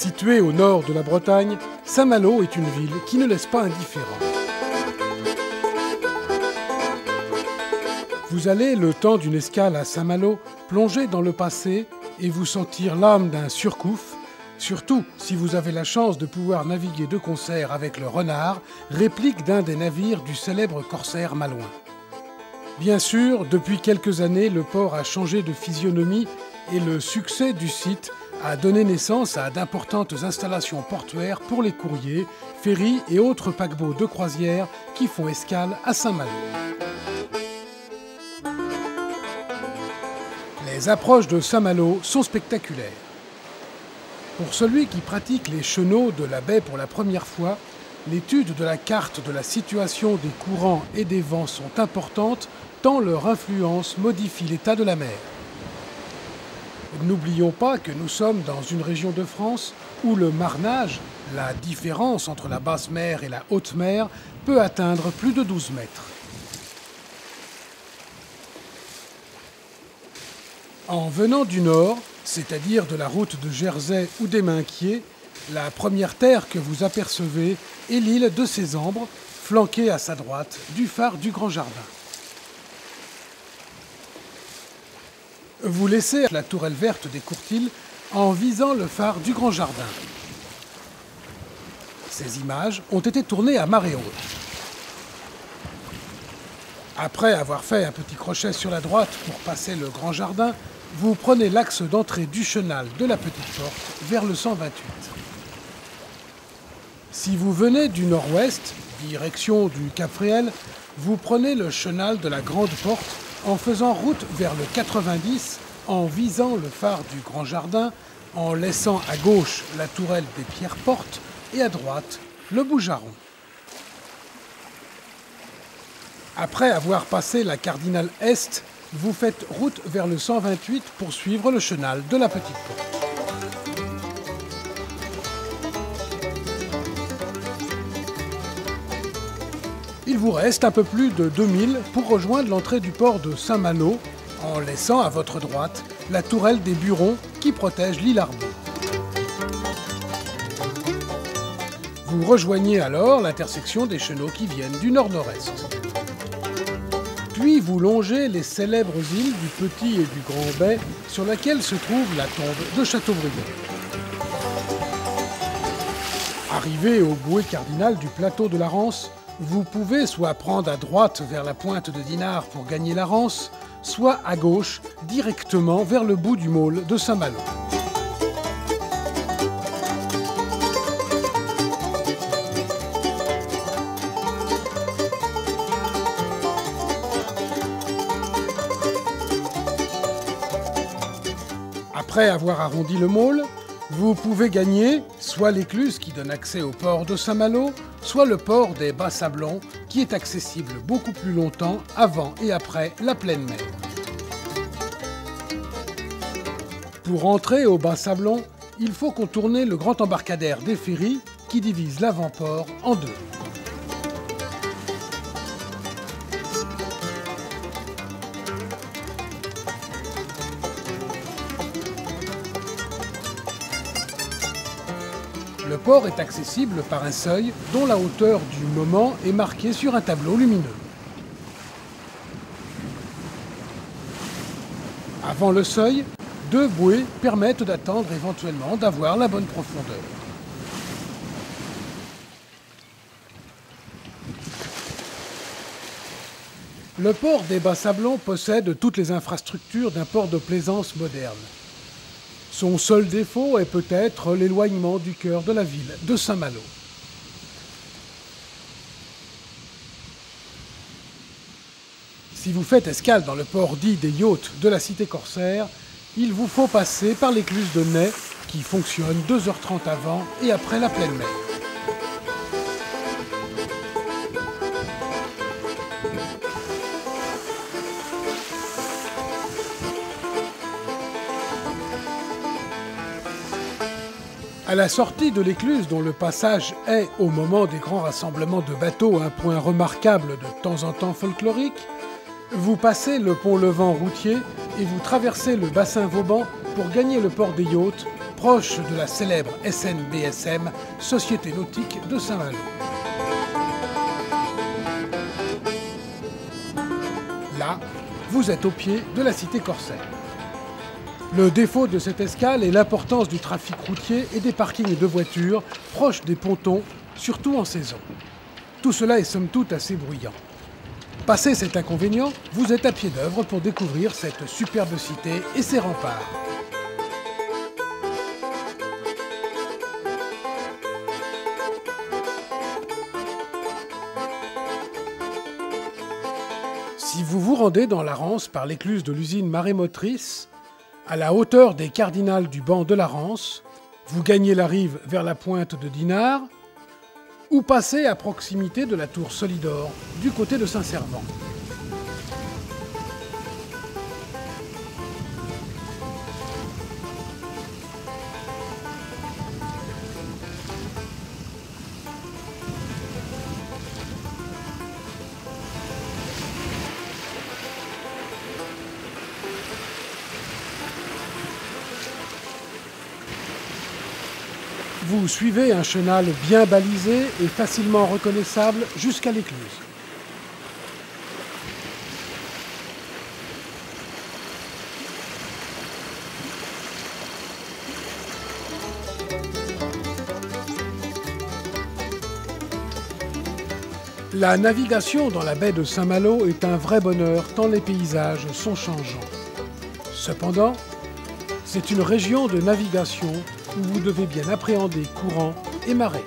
Située au nord de la Bretagne, Saint-Malo est une ville qui ne laisse pas indifférent. Vous allez, le temps d'une escale à Saint-Malo, plonger dans le passé et vous sentir l'âme d'un Surcouf, surtout si vous avez la chance de pouvoir naviguer de concert avec le Renard, réplique d'un des navires du célèbre corsaire malouin. Bien sûr, depuis quelques années, le port a changé de physionomie et le succès du site a donné naissance à d'importantes installations portuaires pour les courriers, ferries et autres paquebots de croisière qui font escale à Saint-Malo. Les approches de Saint-Malo sont spectaculaires. Pour celui qui pratique les chenaux de la baie pour la première fois, l'étude de la carte de la situation des courants et des vents sont importantes tant leur influence modifie l'état de la mer. N'oublions pas que nous sommes dans une région de France où le marnage, la différence entre la basse mer et la haute mer, peut atteindre plus de 12 mètres. En venant du nord, c'est-à-dire de la route de Jersey ou des Minquiers, la première terre que vous apercevez est l'île de Sésambre, flanquée à sa droite du phare du Grand Jardin. Vous laissez la tourelle verte des Courtils en visant le phare du Grand Jardin. Ces images ont été tournées à marée haute. Après avoir fait un petit crochet sur la droite pour passer le Grand Jardin, vous prenez l'axe d'entrée du chenal de la Petite Porte vers le 128. Si vous venez du nord-ouest, direction du Cap-Fréhel, vous prenez le chenal de la Grande Porte en faisant route vers le 90, en visant le phare du Grand Jardin, en laissant à gauche la tourelle des Pierres-Portes et à droite le Boujaron. Après avoir passé la Cardinale Est, vous faites route vers le 128 pour suivre le chenal de la Petite Porte. Il vous reste un peu plus de 2000 pour rejoindre l'entrée du port de Saint-Malo, en laissant à votre droite la tourelle des Burons qui protège l'île Arbaud. Vous rejoignez alors l'intersection des chenaux qui viennent du nord-nord-est. Puis vous longez les célèbres îles du Petit et du Grand Bay sur laquelle se trouve la tombe de Châteaubriand. Arrivé au bouée cardinal du plateau de la Rance, vous pouvez soit prendre à droite vers la pointe de Dinard pour gagner la Rance, soit à gauche directement vers le bout du môle de Saint-Malo. Après avoir arrondi le môle, vous pouvez gagner soit l'écluse qui donne accès au port de Saint-Malo, soit le port des Bas-Sablons qui est accessible beaucoup plus longtemps avant et après la pleine mer. Pour entrer au Bas-Sablons, il faut contourner le grand embarcadère des ferries qui divise l'avant-port en deux. Le port est accessible par un seuil dont la hauteur du moment est marquée sur un tableau lumineux. Avant le seuil, deux bouées permettent d'attendre éventuellement d'avoir la bonne profondeur. Le port des Bas-Sablons possède toutes les infrastructures d'un port de plaisance moderne. Son seul défaut est peut-être l'éloignement du cœur de la ville de Saint-Malo. Si vous faites escale dans le port dit des yachts de la cité corsaire, il vous faut passer par l'écluse de Ney qui fonctionne 2h30 avant et après la pleine mer. À la sortie de l'écluse, dont le passage est, au moment des grands rassemblements de bateaux, un point remarquable de temps en temps folklorique, vous passez le pont Levant routier et vous traversez le bassin Vauban pour gagner le port des yachts, proche de la célèbre SNBSM, Société nautique de Saint-Malo. Là, vous êtes au pied de la cité corsaire. Le défaut de cette escale est l'importance du trafic routier et des parkings de voitures proches des pontons, surtout en saison. Tout cela est somme toute assez bruyant. Passé cet inconvénient, vous êtes à pied d'œuvre pour découvrir cette superbe cité et ses remparts. Si vous vous rendez dans la Rance par l'écluse de l'usine marémotrice, à la hauteur des cardinals du banc de la Rance, vous gagnez la rive vers la pointe de Dinard ou passez à proximité de la tour Solidor du côté de Saint-Servant. Vous suivez un chenal bien balisé et facilement reconnaissable jusqu'à l'écluse. La navigation dans la baie de Saint-Malo est un vrai bonheur tant les paysages sont changeants. Cependant, c'est une région de navigation où vous devez bien appréhender courants et marées.